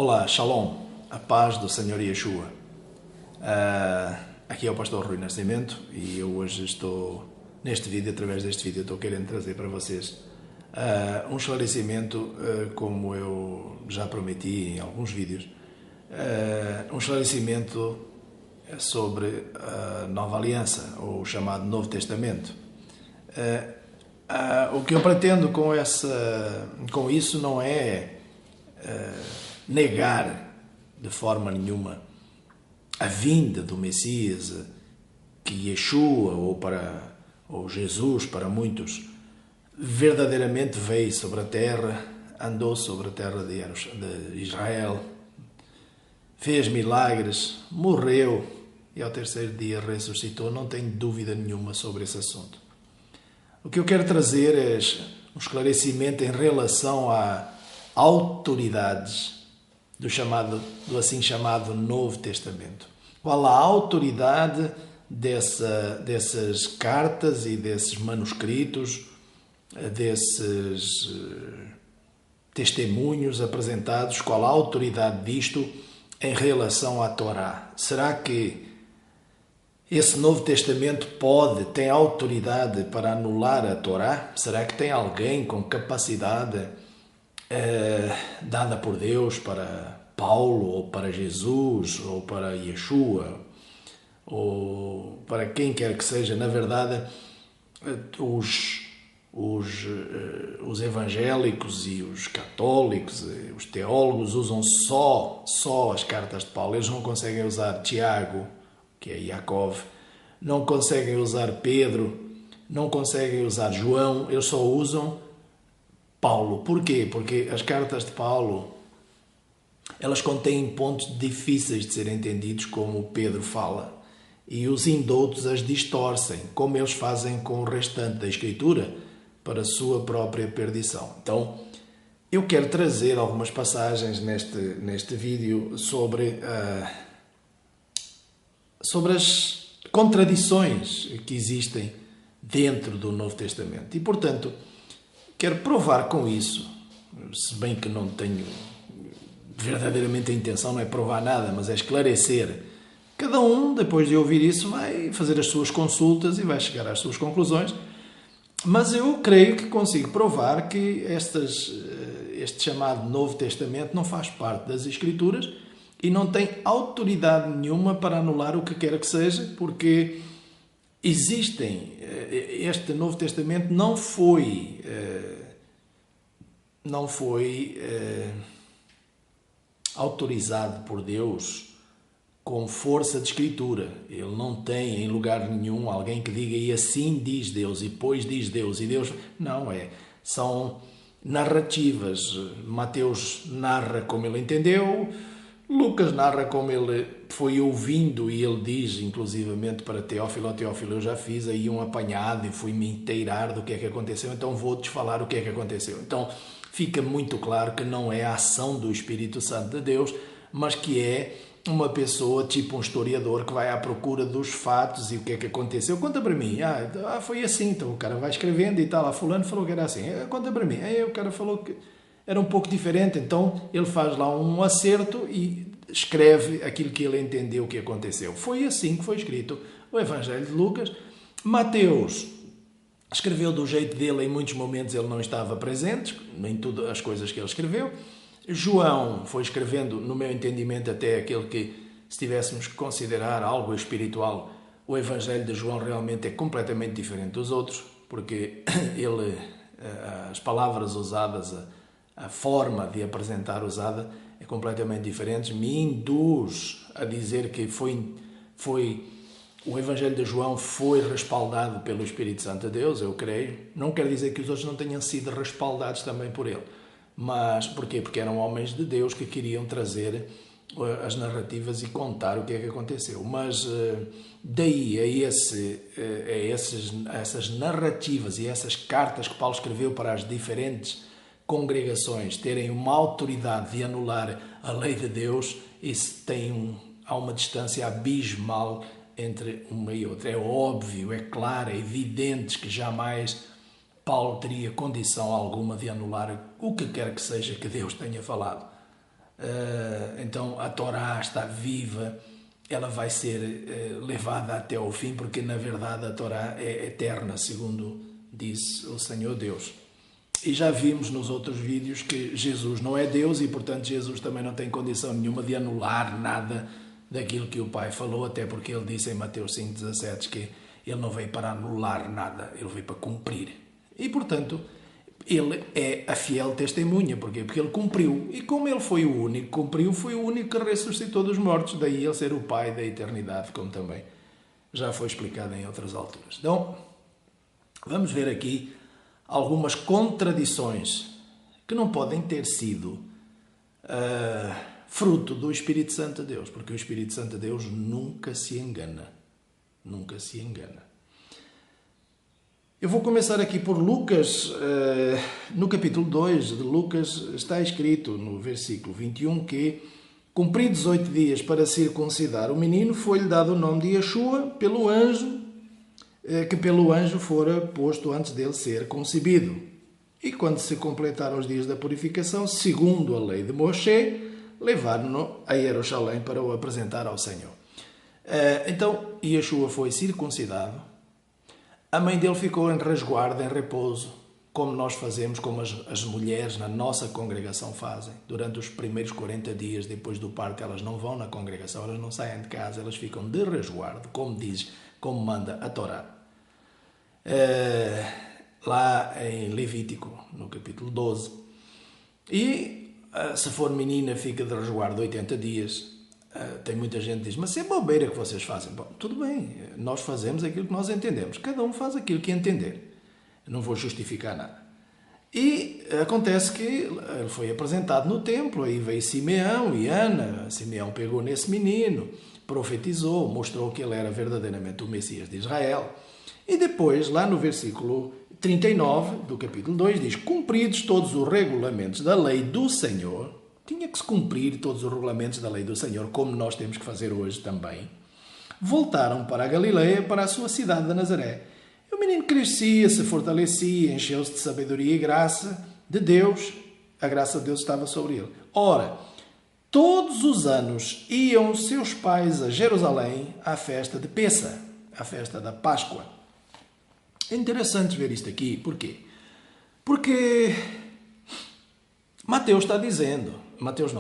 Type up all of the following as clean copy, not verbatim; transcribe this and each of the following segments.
Olá, Shalom, a paz do Senhor Yeshua. Aqui é o pastor Rui Nascimento e eu hoje estou, através deste vídeo, estou querendo trazer para vocês um esclarecimento, como eu já prometi em alguns vídeos, um esclarecimento sobre a Nova Aliança, ou o chamado Novo Testamento. O que eu pretendo com isso não é negar de forma nenhuma a vinda do Messias, que Yeshua ou Jesus para muitos verdadeiramente veio sobre a terra, andou sobre a terra de Israel, fez milagres, morreu e ao terceiro dia ressuscitou. Não tenho dúvida nenhuma sobre esse assunto. O que eu quero trazer é um esclarecimento em relação a autoridades do assim chamado Novo Testamento. Qual a autoridade dessas cartas e desses manuscritos, desses testemunhos apresentados, qual a autoridade disto em relação à Torá? Será que esse Novo Testamento tem autoridade para anular a Torá? Será que tem alguém com capacidade dada por Deus para Paulo, ou para Jesus, ou para Yeshua, ou para quem quer que seja? Na verdade, os evangélicos e os católicos, os teólogos usam só as cartas de Paulo. Eles não conseguem usar Tiago, que é Yaakov, não conseguem usar Pedro, não conseguem usar João, eles só usam Paulo. Porquê? Porque as cartas de Paulo, elas contêm pontos difíceis de serem entendidos, como Pedro fala, e os indoutos as distorcem, como eles fazem com o restante da Escritura, para a sua própria perdição. Então, eu quero trazer algumas passagens neste vídeo sobre as contradições que existem dentro do Novo Testamento. E, portanto, quero provar com isso, se bem que não tenho verdadeiramente a intenção, não é provar nada, mas é esclarecer. Cada um, depois de ouvir isso, vai fazer as suas consultas e vai chegar às suas conclusões. Mas eu creio que consigo provar que este chamado Novo Testamento não faz parte das Escrituras e não tem autoridade nenhuma para anular o que quer que seja, porque este Novo Testamento não foi autorizado por Deus com força de escritura. Ele não tem em lugar nenhum alguém que diga e assim diz Deus, e depois diz Deus, e Deus... Não, são narrativas. Mateus narra como ele entendeu, Lucas narra como ele foi ouvindo, e ele diz, inclusivamente, para Teófilo: Teófilo, eu já fiz aí um apanhado e fui-me inteirar do que é que aconteceu, então vou-te falar o que é que aconteceu. Então, fica muito claro que não é a ação do Espírito Santo de Deus, mas que é uma pessoa, tipo um historiador, que vai à procura dos fatos e o que é que aconteceu. Conta para mim. Foi assim. Então o cara vai escrevendo e tal. Fulano falou que era assim. Conta para mim. O cara falou que era um pouco diferente. Então ele faz lá um acerto e escreve aquilo que ele entendeu que aconteceu. Foi assim que foi escrito o Evangelho de Lucas. Mateus escreveu do jeito dele, em muitos momentos ele não estava presente, nem todas as coisas que ele escreveu. João foi escrevendo, no meu entendimento, até aquele que, se tivéssemos que considerar algo espiritual, o Evangelho de João realmente é completamente diferente dos outros, porque as palavras usadas, a forma de apresentar usada é completamente diferente. Me induz a dizer que o Evangelho de João foi respaldado pelo Espírito Santo de Deus, eu creio. Não quer dizer que os outros não tenham sido respaldados também por ele. Mas porquê? Porque eram homens de Deus que queriam trazer as narrativas e contar o que é que aconteceu. Mas daí a essas narrativas e essas cartas que Paulo escreveu para as diferentes congregações terem uma autoridade de anular a lei de Deus, há uma distância abismal entre uma e outra. É óbvio, é claro, é evidente que jamais Paulo teria condição alguma de anular o que quer que seja que Deus tenha falado. Então a Torá está viva, ela vai ser levada até ao fim, porque na verdade a Torá é eterna, segundo diz o Senhor Deus. E já vimos nos outros vídeos que Jesus não é Deus e, portanto, Jesus também não tem condição nenhuma de anular nada daquilo que o Pai falou, até porque ele disse em Mateus 5,17 que ele não veio para anular nada, ele veio para cumprir. E, portanto, ele é a fiel testemunha. Porquê? Porque ele cumpriu. E como ele foi o único que cumpriu, foi o único que ressuscitou dos mortos. Daí ele ser o Pai da eternidade, como também já foi explicado em outras alturas. Então, vamos ver aqui algumas contradições que não podem ter sido fruto do Espírito Santo de Deus, porque o Espírito Santo de Deus nunca se engana. Nunca se engana. Eu vou começar aqui por Lucas, no capítulo 2 de Lucas, está escrito no versículo 21 que, cumpridos 8 dias para circuncidar o menino, foi-lhe dado o nome de Yeshua pelo anjo, que pelo anjo fora posto antes dele ser concebido. E quando se completaram os dias da purificação, segundo a lei de Moshe, levaram-no a Jerusalém para o apresentar ao Senhor. Então, Yeshua foi circuncidado. A mãe dele ficou em resguardo, em repouso, como nós fazemos, como as mulheres na nossa congregação fazem. Durante os primeiros 40 dias depois do parto, elas não vão na congregação, elas não saem de casa, elas ficam de resguardo, como manda a Torá. Lá em Levítico, no capítulo 12. E se for menina, fica de resguardo 80 dias. Tem muita gente que diz, mas é bobeira que vocês fazem. Bom, tudo bem, nós fazemos aquilo que nós entendemos. Cada um faz aquilo que entender. Eu não vou justificar nada. E acontece que ele foi apresentado no templo, aí veio Simeão e Ana. Simeão pegou nesse menino, profetizou, mostrou que ele era verdadeiramente o Messias de Israel. E depois, lá no versículo 39 do capítulo 2, diz, cumpridos todos os regulamentos da lei do Senhor, tinha que se cumprir todos os regulamentos da lei do Senhor, como nós temos que fazer hoje também, voltaram para a Galileia, para a sua cidade de Nazaré. E o menino crescia, se fortalecia, encheu-se de sabedoria e graça de Deus. A graça de Deus estava sobre ele. Ora, todos os anos iam seus pais a Jerusalém à festa de Pessa, à festa da Páscoa. É interessante ver isto aqui. Porquê? Porque Mateus está dizendo,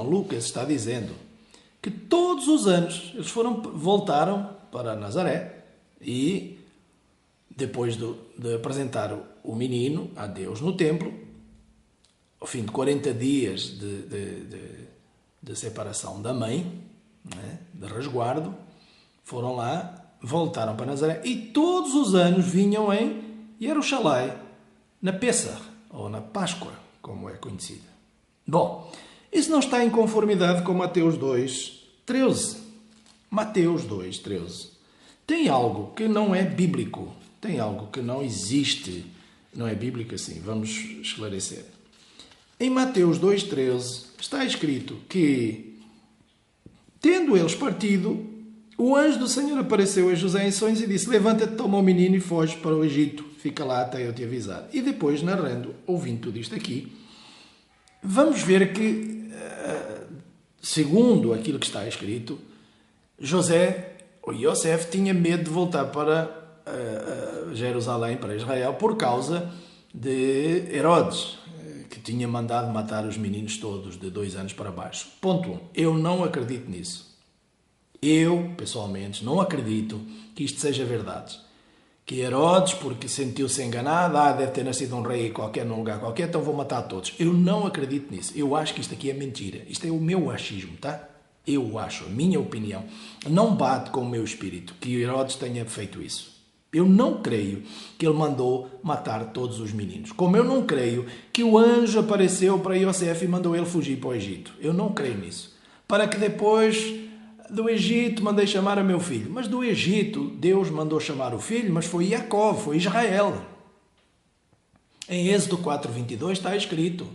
Lucas está dizendo que todos os anos eles voltaram para Nazaré e depois de apresentar o menino a Deus no templo, ao fim de 40 dias de separação da mãe, né, de resguardo, foram lá, voltaram para Nazaré e todos os anos vinham em Jerusalém, na Pessah, ou na Páscoa, como é conhecida. Bom, isso não está em conformidade com Mateus 2,13. Mateus 2,13. Tem algo que não é bíblico, tem algo que não existe, não é bíblico assim, vamos esclarecer. Em Mateus 2,13 está escrito que, tendo eles partido, o anjo do Senhor apareceu a José em sonhos e disse, levanta-te, toma o menino e foge para o Egito, fica lá até eu te avisar. E depois, narrando, ouvindo tudo isto aqui, vamos ver que, segundo aquilo que está escrito, Yosef tinha medo de voltar para Jerusalém, para Israel, por causa de Herodes, que tinha mandado matar os meninos todos de 2 anos para baixo. Ponto 1. Eu não acredito nisso. Eu, pessoalmente, não acredito que isto seja verdade. Que Herodes, porque sentiu-se enganado, deve ter nascido um rei qualquer num lugar qualquer, então vou matar todos. Eu não acredito nisso. Eu acho que isto aqui é mentira. Isto é o meu achismo, tá? Eu acho, a minha opinião. Não bate com o meu espírito que Herodes tenha feito isso. Eu não creio que ele mandou matar todos os meninos. Como eu não creio que o anjo apareceu para Yosef e mandou ele fugir para o Egito. Eu não creio nisso. Para que depois do Egito mandei chamar a meu filho. Mas do Egito Deus mandou chamar o filho, mas foi Jacó, foi Israel. Em Êxodo 4:22 está escrito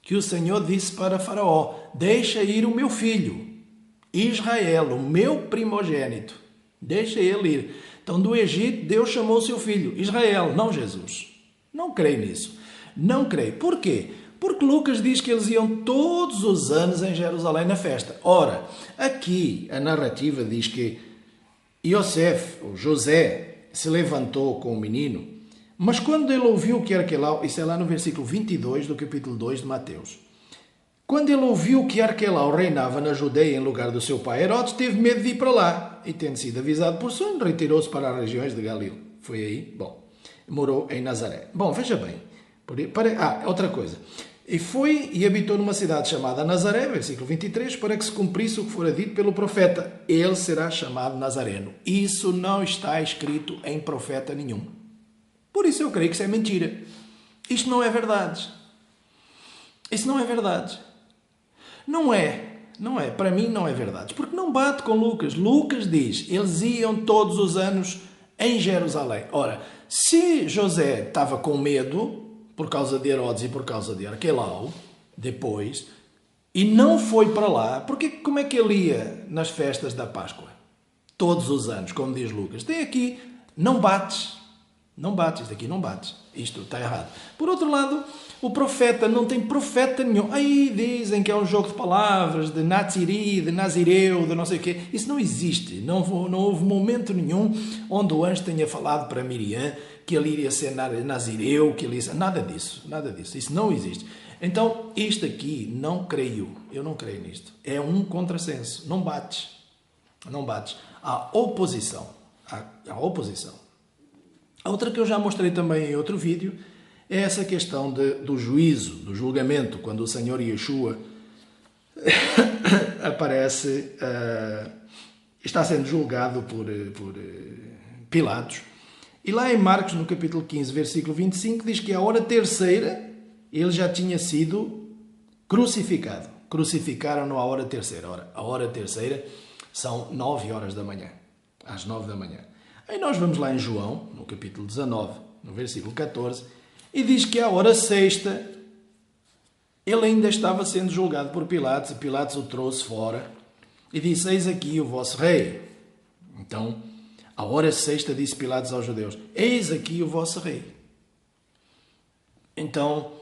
que o Senhor disse para Faraó, deixa ir o meu filho, Israel, o meu primogênito. Deixa ele ir. Então do Egito Deus chamou o seu filho, Israel, não Jesus. Não creio nisso. Não creio. Por quê? Porque Lucas diz que eles iam todos os anos em Jerusalém na festa. Ora, aqui a narrativa diz que Yosef, ou José, se levantou com o menino, mas quando ele ouviu que Arquelau, isso é lá no versículo 22 do capítulo 2 de Mateus, quando ele ouviu que Arquelau reinava na Judeia em lugar do seu pai Herodes, teve medo de ir para lá. E tendo sido avisado por sonho, retirou-se para as regiões de Galil. Foi aí, bom, morou em Nazaré. Bom, veja bem. Outra coisa. E foi e habitou numa cidade chamada Nazaré, versículo 23, para que se cumprisse o que fora dito pelo profeta. Ele será chamado Nazareno. Isso não está escrito em profeta nenhum. Por isso eu creio que isso é mentira. Isto não é verdade. Isso não é verdade. Não é. Para mim não é verdade. Porque não bate com Lucas. Lucas diz, eles iam todos os anos em Jerusalém. Ora, se José estava com medo por causa de Herodes e por causa de Arquelau, depois, e não foi para lá, porque como é que ele ia nas festas da Páscoa? Todos os anos, como diz Lucas. Tem aqui, não bates. Não bates, isto aqui não bates. Isto está errado. Por outro lado, o profeta não tem profeta nenhum. Aí dizem que é um jogo de palavras, de Naziri, de Nazireu, de não sei o quê. Isso não existe. Não houve momento nenhum onde o anjo tenha falado para Miriam que ele iria ser Nazireu, que ele ia ser... Nada disso. Isso não existe. Então, isto aqui, não creio. Eu não creio nisto. É um contrassenso. Não bates. Não bates. Há oposição. Há oposição. A outra que eu já mostrei também em outro vídeo é essa questão do juízo, do julgamento, quando o Senhor Yeshua aparece, está sendo julgado por Pilatos. E lá em Marcos, no capítulo 15, versículo 25, diz que à hora terceira ele já tinha sido crucificado. Crucificaram-no à hora terceira. Ora, a hora terceira são 9 horas da manhã, às 9 da manhã. Aí nós vamos lá em João, no capítulo 19, no versículo 14, e diz que à hora sexta ele ainda estava sendo julgado por Pilatos, e Pilatos o trouxe fora e disse, eis aqui o vosso rei. Então, à hora sexta disse Pilatos aos judeus, eis aqui o vosso rei. Então,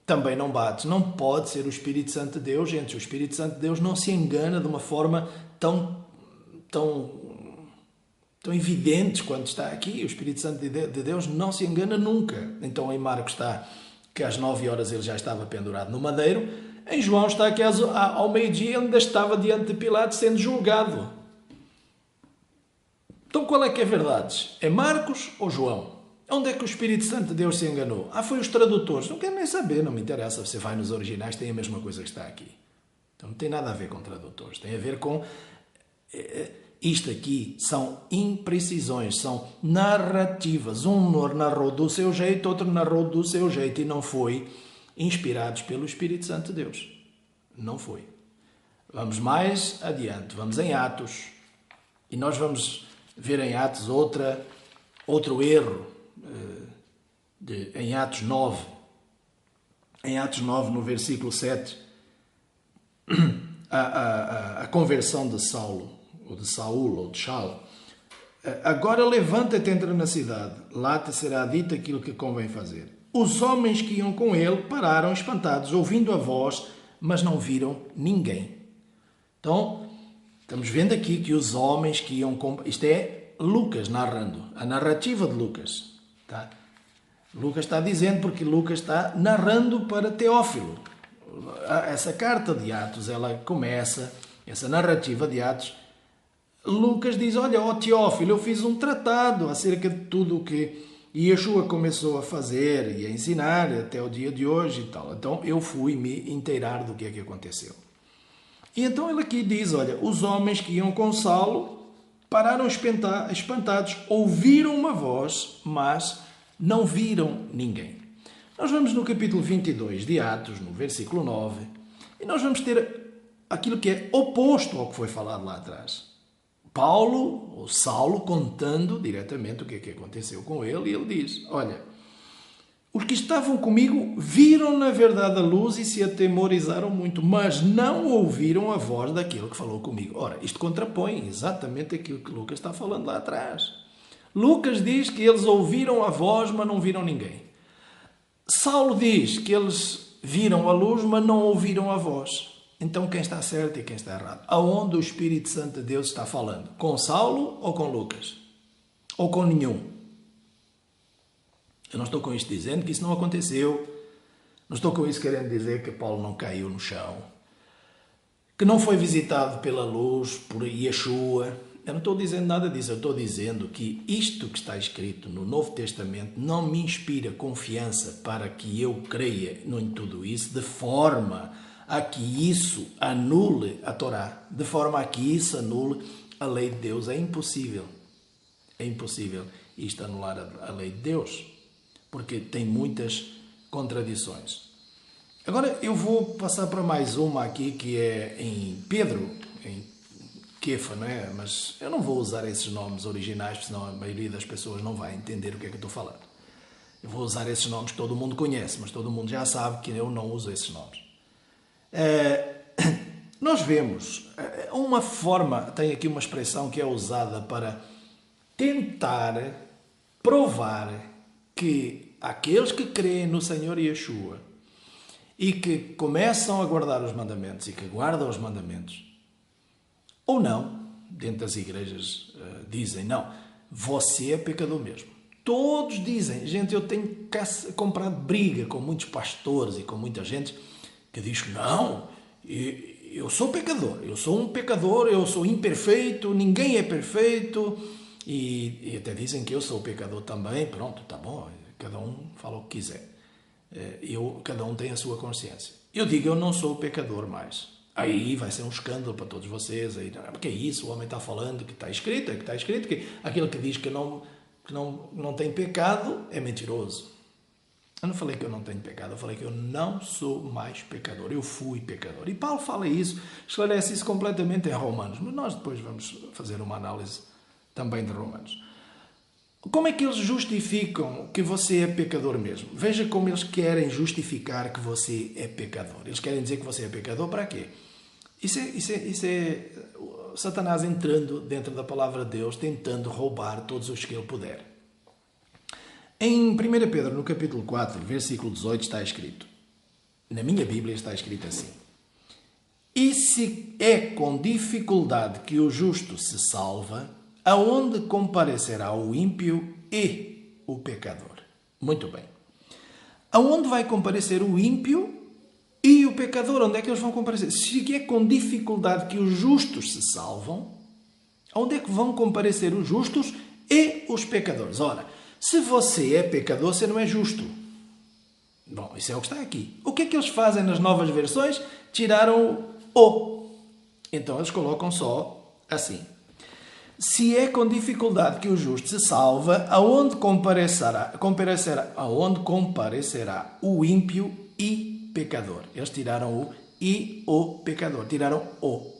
também não bate, não pode ser o Espírito Santo de Deus, gente, o Espírito Santo de Deus não se engana de uma forma tão evidentes quando está aqui. O Espírito Santo de Deus não se engana nunca. Então em Marcos está que às 9 horas ele já estava pendurado no madeiro. Em João está que ao meio-dia ele ainda estava diante de Pilatos sendo julgado. Então qual é que é a verdade? É Marcos ou João? Onde é que o Espírito Santo de Deus se enganou? Foi os tradutores. Não quero nem saber, não me interessa. Você vai nos originais, tem a mesma coisa que está aqui. Então não tem nada a ver com tradutores. Tem a ver com... Isto aqui são imprecisões, são narrativas. Um narrou do seu jeito, outro narrou do seu jeito e não foi inspirados pelo Espírito Santo de Deus. Não foi. Vamos mais adiante, vamos em Atos. E nós vamos ver em Atos outro erro, em Atos 9. Em Atos 9, no versículo 7, a conversão de Saulo, ou de Saul, ou de Shaul. Agora levanta-te, entra na cidade, lá te será dito aquilo que convém fazer. Os homens que iam com ele pararam espantados, ouvindo a voz, mas não viram ninguém. Então, estamos vendo aqui que os homens que iam com... Isto é Lucas narrando, a narrativa de Lucas. Tá? Lucas está dizendo porque Lucas está narrando para Teófilo. Essa carta de Atos, ela começa, essa narrativa de Atos, Lucas diz, olha, ó Teófilo, eu fiz um tratado acerca de tudo o que Yeshua começou a fazer e a ensinar até o dia de hoje e tal. Então eu fui me inteirar do que é que aconteceu. E então ele aqui diz, olha, os homens que iam com Saulo pararam espantados, ouviram uma voz, mas não viram ninguém. Nós vamos no capítulo 22 de Atos, no versículo 9, e nós vamos ter aquilo que é oposto ao que foi falado lá atrás. Paulo, ou Saulo, contando diretamente o que é que aconteceu com ele, e ele diz, olha, os que estavam comigo viram na verdade a luz e se atemorizaram muito, mas não ouviram a voz daquele que falou comigo. Ora, isto contrapõe exatamente aquilo que Lucas está falando lá atrás. Lucas diz que eles ouviram a voz, mas não viram ninguém. Saulo diz que eles viram a luz, mas não ouviram a voz. Então quem está certo e quem está errado? Aonde o Espírito Santo de Deus está falando? Com Saulo ou com Lucas? Ou com nenhum? Eu não estou com isto dizendo que isso não aconteceu. Não estou com isso querendo dizer que Paulo não caiu no chão, que não foi visitado pela luz, por Yeshua. Eu não estou dizendo nada disso. Eu estou dizendo que isto que está escrito no Novo Testamento não me inspira confiança para que eu creia em tudo isso, de forma a que isso anule a Torá, de forma a que isso anule a lei de Deus. É impossível. É impossível isto anular a lei de Deus, porque tem muitas contradições. Agora eu vou passar para mais uma aqui, que é em Pedro, em Kefa, não é? Mas eu não vou usar esses nomes originais, porque senão a maioria das pessoas não vai entender o que é que eu estou falando. Eu vou usar esses nomes que todo mundo conhece, mas todo mundo já sabe que eu não uso esses nomes. Nós vemos uma forma, tem aqui uma expressão que é usada para tentar provar que aqueles que creem no Senhor Yeshua e que começam a guardar os mandamentos e que guardam os mandamentos, ou não, dentro das igrejas dizem, não, você é pecador mesmo. Todos dizem, gente, eu tenho comprado briga com muitos pastores e com muita gente que diz que não, eu sou pecador, eu sou um pecador, eu sou imperfeito, ninguém é perfeito, e até dizem que eu sou pecador também. Pronto, tá bom, cada um fala o que quiser. Cada um tem a sua consciência. Eu digo, eu não sou pecador mais. Aí vai ser um escândalo para todos vocês. Aí, porque é isso, o homem está falando que está escrito, que aquele que diz que não tem pecado é mentiroso. Eu não falei que eu não tenho pecado, eu falei que eu não sou mais pecador. Eu fui pecador. E Paulo fala isso, esclarece isso completamente em Romanos. Mas nós depois vamos fazer uma análise também de Romanos. Como é que eles justificam que você é pecador mesmo? Veja como eles querem justificar que você é pecador. Eles querem dizer que você é pecador para quê? Isso é Satanás entrando dentro da palavra de Deus, tentando roubar todos os que ele puder. Em 1 Pedro, no capítulo 4, versículo 18, está escrito, na minha Bíblia está escrito assim: e se é com dificuldade que o justo se salva, aonde comparecerá o ímpio e o pecador? Muito bem. Aonde vai comparecer o ímpio e o pecador? Onde é que eles vão comparecer? Se é com dificuldade que os justos se salvam, aonde é que vão comparecer os justos e os pecadores? Ora, se você é pecador, você não é justo. Bom, isso é o que está aqui. O que é que eles fazem nas novas versões? Tiraram o. Então eles colocam só assim. Se é com dificuldade que o justo se salva, aonde comparecerá o ímpio e pecador? Eles tiraram o e o pecador. Tiraram o.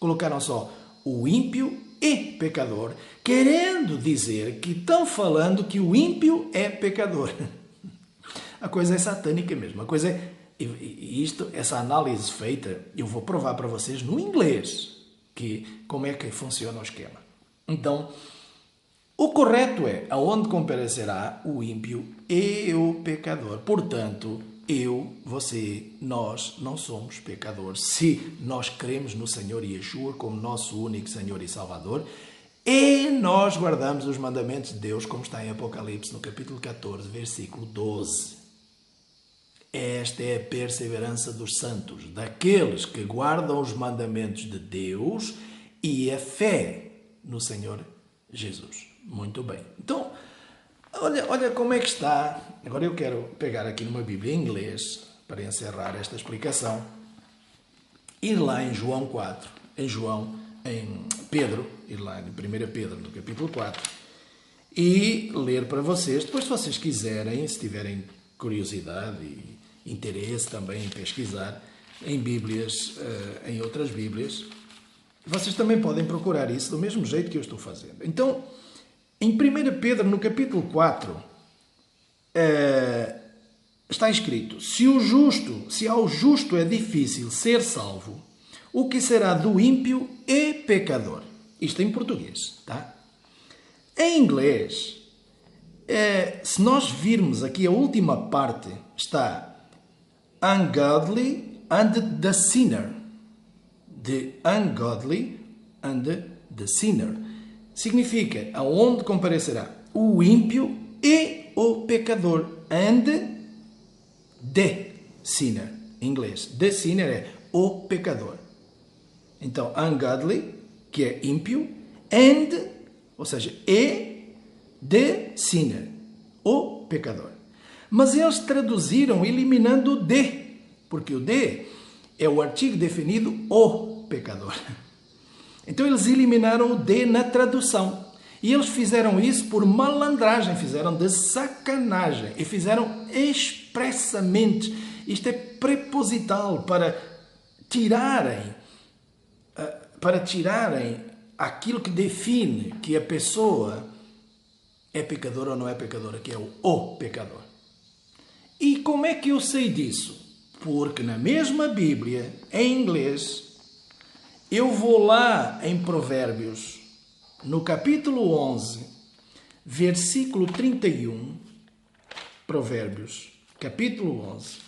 Colocaram só o ímpio e pecador, querendo dizer que estão falando que o ímpio é pecador. A coisa é satânica mesmo. A coisa é... essa análise feita, eu vou provar para vocês no inglês como é que funciona o esquema. Então, o correto é aonde comparecerá o ímpio e o pecador. Portanto, você, nós não somos pecadores se nós cremos no Senhor Yeshua como nosso único Senhor e Salvador e nós guardamos os mandamentos de Deus, como está em Apocalipse, no capítulo 14, versículo 12. Esta é a perseverança dos santos, daqueles que guardam os mandamentos de Deus e a fé no Senhor Jesus. Muito bem. Então, olha como é que está. Agora eu quero pegar aqui numa Bíblia em inglês para encerrar esta explicação. Ir lá em João 4, em Pedro, ir lá em 1 Pedro, no capítulo 4, e ler para vocês. Depois, se vocês quiserem, se tiverem curiosidade e interesse também em pesquisar em Bíblias, em outras Bíblias, vocês também podem procurar isso do mesmo jeito que eu estou fazendo. Então, em 1 Pedro, no capítulo 4, está escrito: se ao justo é difícil ser salvo, o que será do ímpio e pecador? Isto em português, tá? Em inglês, se nós virmos aqui a última parte, está ungodly and the sinner. The ungodly and the sinner. Significa aonde comparecerá o ímpio e o pecador. And the sinner. Em inglês. The sinner é o pecador. Então, ungodly, que é ímpio, and, ou seja, e the sinner, o pecador. Mas eles traduziram eliminando o de, porque o de é o artigo definido o pecador. Então eles eliminaram o de na tradução. E eles fizeram isso por malandragem, fizeram de sacanagem e fizeram expressamente. Isto é preposital para tirarem aquilo que define que a pessoa é pecadora ou não é pecadora, que é o pecador. E como é que eu sei disso? Porque na mesma Bíblia, em inglês, eu vou lá em Provérbios, no capítulo 11, versículo 31, Provérbios, capítulo 11,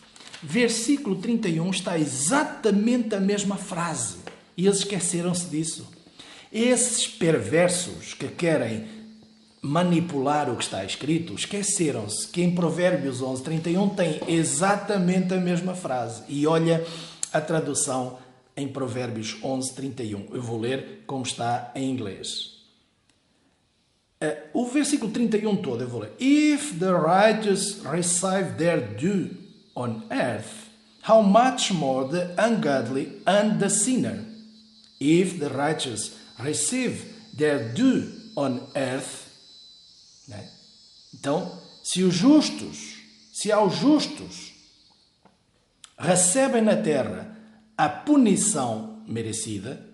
versículo 31, está exatamente a mesma frase. E eles esqueceram-se disso. Esses perversos que querem manipular o que está escrito, esqueceram-se que em Provérbios 11, 31 tem exatamente a mesma frase. E olha a tradução em Provérbios 11, 31. Eu vou ler como está em inglês. O versículo 31 todo eu vou ler. If the righteous receive their due on earth, how much more the ungodly and the sinner? If the righteous receive their due on earth, né? Então, se aos justos recebem na terra a punição merecida,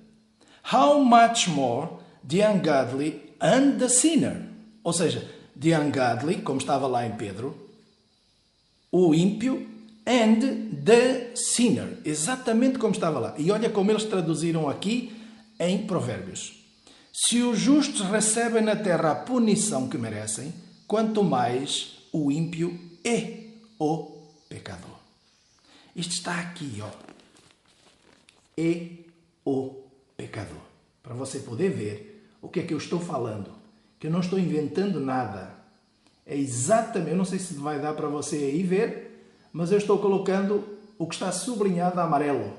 how much more the ungodly and the sinner? Ou seja, the ungodly, como estava lá em Pedro, o ímpio, and the sinner, exatamente como estava lá. E olha como eles traduziram aqui em Provérbios. Se os justos recebem na terra a punição que merecem, quanto mais o ímpio é o pecador. Isto está aqui, ó. É o pecador. Para você poder ver o que é que eu estou falando. Que eu não estou inventando nada. É exatamente, eu não sei se vai dar para você aí ver, mas eu estou colocando o que está sublinhado a amarelo.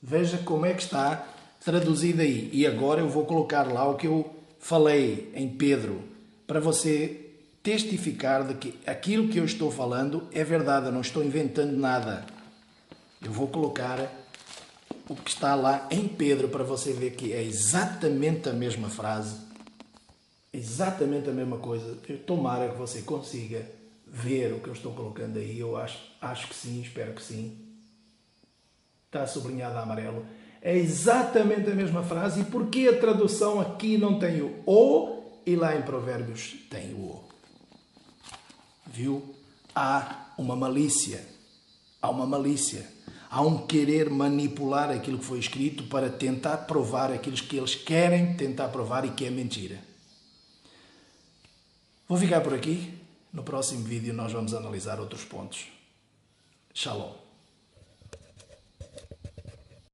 Veja como é que está traduzido aí. E agora eu vou colocar lá o que eu falei em Pedro, para você testificar de que aquilo que eu estou falando é verdade, eu não estou inventando nada. Eu vou colocar o que está lá em Pedro para você ver que é exatamente a mesma frase, exatamente a mesma coisa. Tomara que você consiga ver o que eu estou colocando aí. Eu acho que sim, espero que sim. Está sublinhado a amarelo. É exatamente a mesma frase. E porquê a tradução aqui não tem o "o" e lá em Provérbios tem o "o"? Viu? Há uma malícia. Há uma malícia. Há um querer manipular aquilo que foi escrito para tentar provar aquilo que eles querem tentar provar e que é mentira. Vou ficar por aqui. No próximo vídeo nós vamos analisar outros pontos. Shalom.